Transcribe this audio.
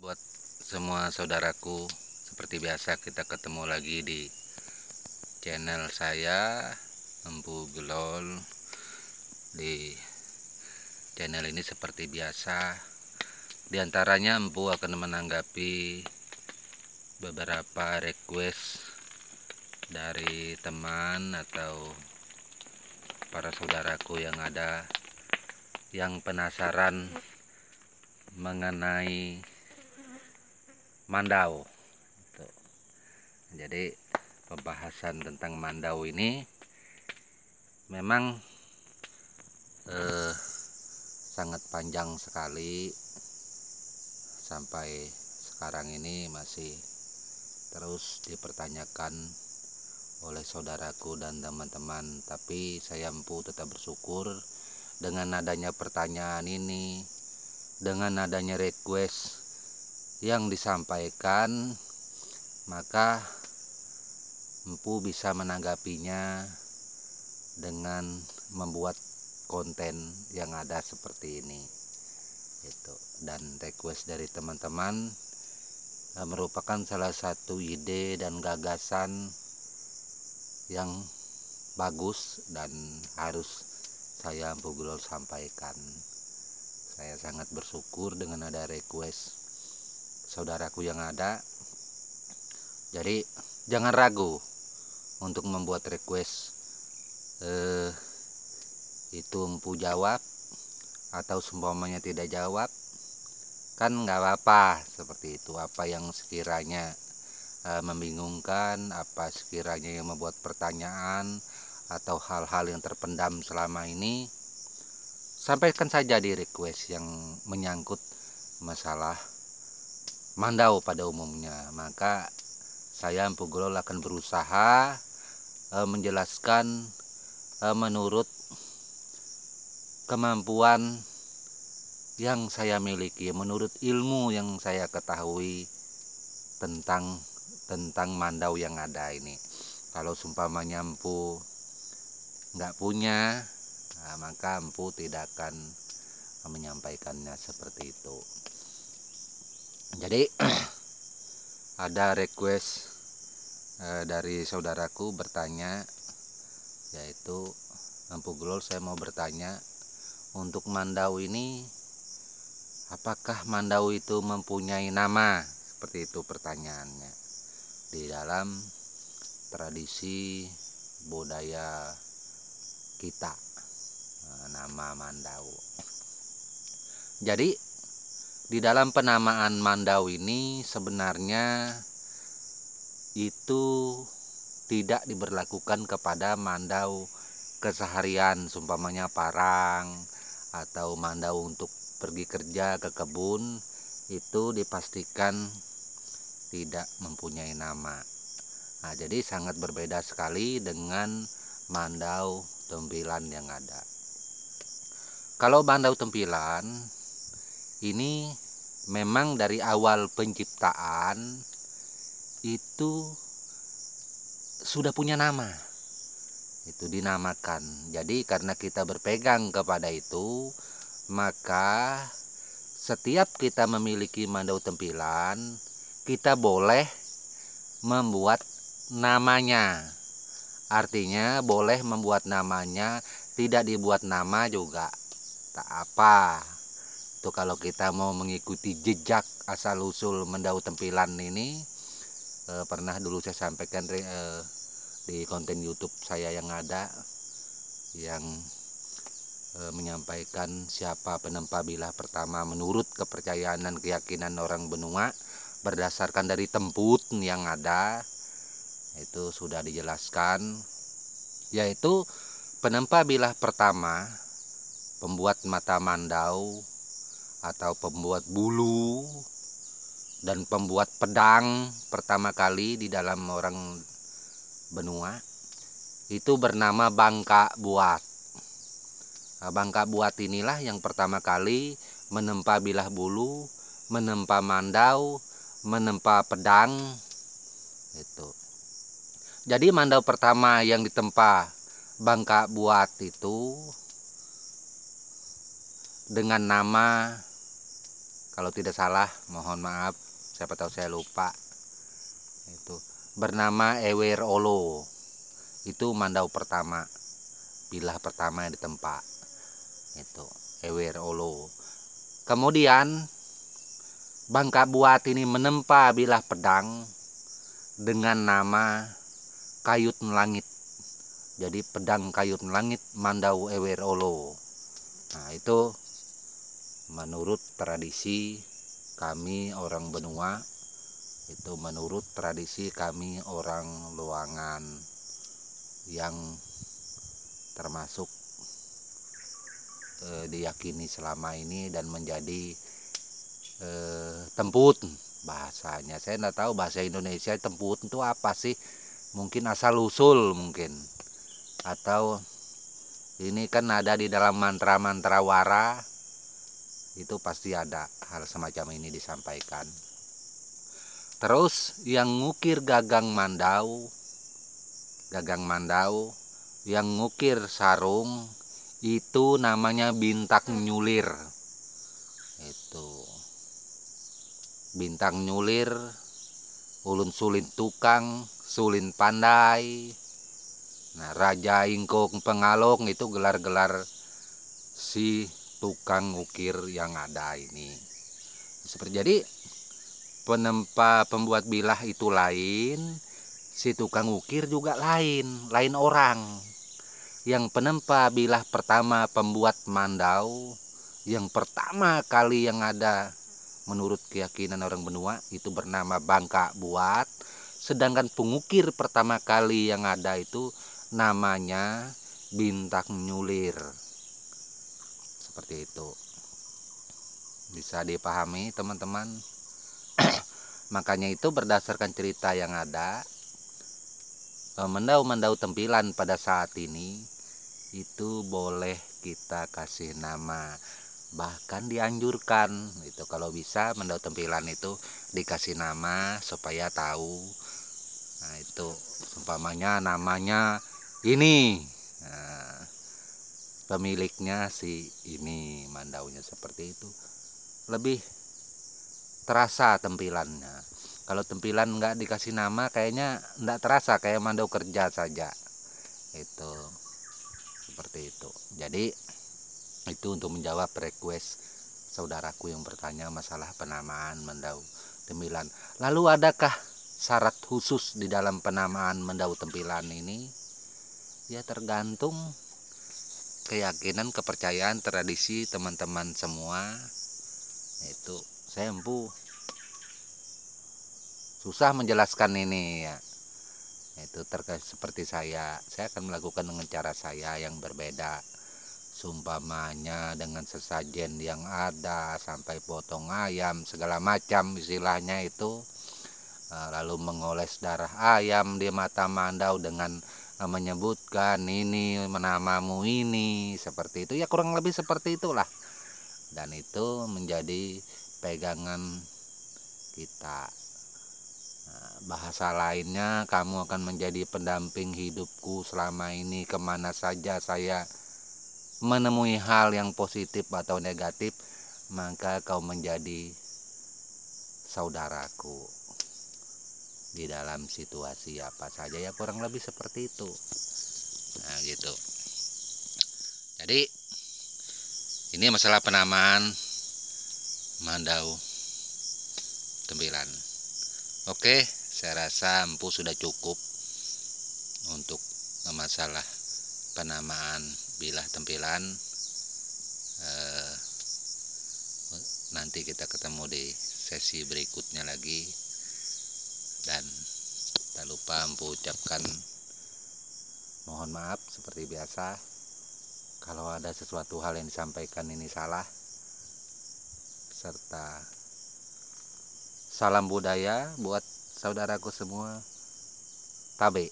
Buat semua saudaraku, seperti biasa kita ketemu lagi di channel saya, Empu Gelol. Di channel ini seperti biasa, diantaranya Empu akan menanggapi beberapa request dari teman atau para saudaraku yang ada yang penasaran mengenai mandau. Jadi pembahasan tentang mandau ini memang sangat panjang sekali, sampai sekarang ini masih terus dipertanyakan oleh saudaraku dan teman-teman. Tapi saya tetap bersyukur dengan adanya pertanyaan ini, dengan adanya request yang disampaikan, maka Empu bisa menanggapinya dengan membuat konten yang ada seperti ini itu. Dan request dari teman-teman merupakan salah satu ide dan gagasan yang bagus dan harus saya Empu Gelol sampaikan. Saya sangat bersyukur dengan ada request saudaraku yang ada. Jadi jangan ragu untuk membuat request, itu Empu jawab, atau seumpamanya tidak jawab kan nggak apa-apa. Seperti itu, apa yang sekiranya membingungkan, apa sekiranya yang membuat pertanyaan atau hal-hal yang terpendam selama ini, sampaikan saja di request yang menyangkut masalah mandau pada umumnya. Maka saya Empu Gelol akan berusaha menjelaskan menurut kemampuan yang saya miliki, menurut ilmu yang saya ketahui tentang mandau yang ada ini. Kalau seumpamanya Empu nggak punya, maka Empu tidak akan menyampaikannya seperti itu. Jadi ada request dari saudaraku bertanya, yaitu Empu Gelol, saya mau bertanya, untuk mandau ini apakah mandau itu mempunyai nama? Seperti itu pertanyaannya. Di dalam tradisi budaya kita, nama mandau. Jadi di dalam penamaan mandau ini sebenarnya itu tidak diberlakukan kepada mandau keseharian, seumpamanya parang atau mandau untuk pergi kerja ke kebun. Itu dipastikan tidak mempunyai nama. Nah, jadi sangat berbeda sekali dengan mandau tempilan yang ada. Kalau mandau tempilan ini memang dari awal penciptaan itu sudah punya nama, itu dinamakan. Jadi karena kita berpegang kepada itu, maka setiap kita memiliki mandau tempilan, kita boleh membuat namanya. Artinya boleh membuat namanya, tidak dibuat nama juga tak apa. Itu kalau kita mau mengikuti jejak asal usul mandau tempilan ini, pernah dulu saya sampaikan di konten YouTube saya yang ada, yang menyampaikan siapa penempa bilah pertama menurut kepercayaan dan keyakinan orang benua berdasarkan dari temput yang ada. Itu sudah dijelaskan, yaitu penempa bilah pertama, pembuat mata mandau atau pembuat bulu dan pembuat pedang pertama kali di dalam orang benua, itu bernama Bangka Buat. Bangka Buat inilah yang pertama kali menempa bilah bulu, menempa mandau, menempa pedang. Itu. Jadi mandau pertama yang ditempa Bangka Buat itu dengan nama kalau tidak salah, mohon maaf, siapa tahu saya lupa. Itu bernama Ewer Olo. Itu mandau pertama, bilah pertama yang ditempa. Itu Ewer Olo. Kemudian Bangka Buat ini menempa bilah pedang dengan nama Kayut Langit. Jadi pedang Kayut Langit mandau Ewer Olo. Nah, itu menurut tradisi kami orang benua, itu menurut tradisi kami orang Luangan yang termasuk diyakini selama ini dan menjadi temput bahasanya. Saya nggak tahu bahasa Indonesia temput itu apa sih, mungkin asal usul mungkin, atau ini kan ada di dalam mantra-mantra wara, itu pasti ada hal semacam ini disampaikan. Terus yang ngukir gagang mandau, yang ngukir sarung itu namanya Bintang Nyulir. Itu Bintang Nyulir, ulun sulin tukang, sulin pandai. Nah, Raja Ingkung Pengalong itu gelar-gelar si tukang ngukir yang ada ini. Seperti jadi pembuat bilah itu lain, si tukang ukir juga lain orang. Yang penempa bilah pertama pembuat mandau yang pertama kali yang ada menurut keyakinan orang benua itu bernama Bangka Buat, sedangkan pengukir pertama kali yang ada itu namanya Bintang Nyulir. Seperti itu. Bisa dipahami teman-teman? Makanya itu berdasarkan cerita yang ada, mandau-mandau tempilan pada saat ini itu boleh kita kasih nama, bahkan dianjurkan itu kalau bisa mandau tempilan itu dikasih nama supaya tahu. Nah, itu umpamanya namanya ini, nah, pemiliknya si ini, mandaunya seperti itu, lebih terasa tempilannya. Kalau tempilan nggak dikasih nama kayaknya nggak terasa, kayak mandau kerja saja. Itu seperti itu. Jadi itu untuk menjawab request saudaraku yang bertanya masalah penamaan mandau tempilan. Lalu adakah syarat khusus di dalam penamaan mandau tempilan ini? Ya tergantung keyakinan, kepercayaan, tradisi teman-teman semua. Itu saya susah menjelaskan ini ya. Itu terkait seperti saya akan melakukan dengan cara saya yang berbeda. Sumpamanya dengan sesajen yang ada sampai potong ayam segala macam istilahnya itu, lalu mengoles darah ayam di mata mandau dengan menyebutkan ini namamu ini, seperti itu ya, kurang lebih seperti itulah. Dan itu menjadi pegangan kita. Bahasa lainnya, kamu akan menjadi pendamping hidupku selama ini kemana saja saya menemui hal yang positif atau negatif, maka kau menjadi saudaraku di dalam situasi apa saja, ya kurang lebih seperti itu. Nah gitu. Jadi ini masalah penamaan mandau tempilan. Oke, saya rasa empu sudah cukup untuk masalah penamaan bilah tempilan. Nanti kita ketemu di sesi berikutnya lagi. Dan tak lupa empu ucapkan mohon maaf seperti biasa kalau ada sesuatu hal yang disampaikan ini salah, serta salam budaya buat saudaraku semua. Tabe.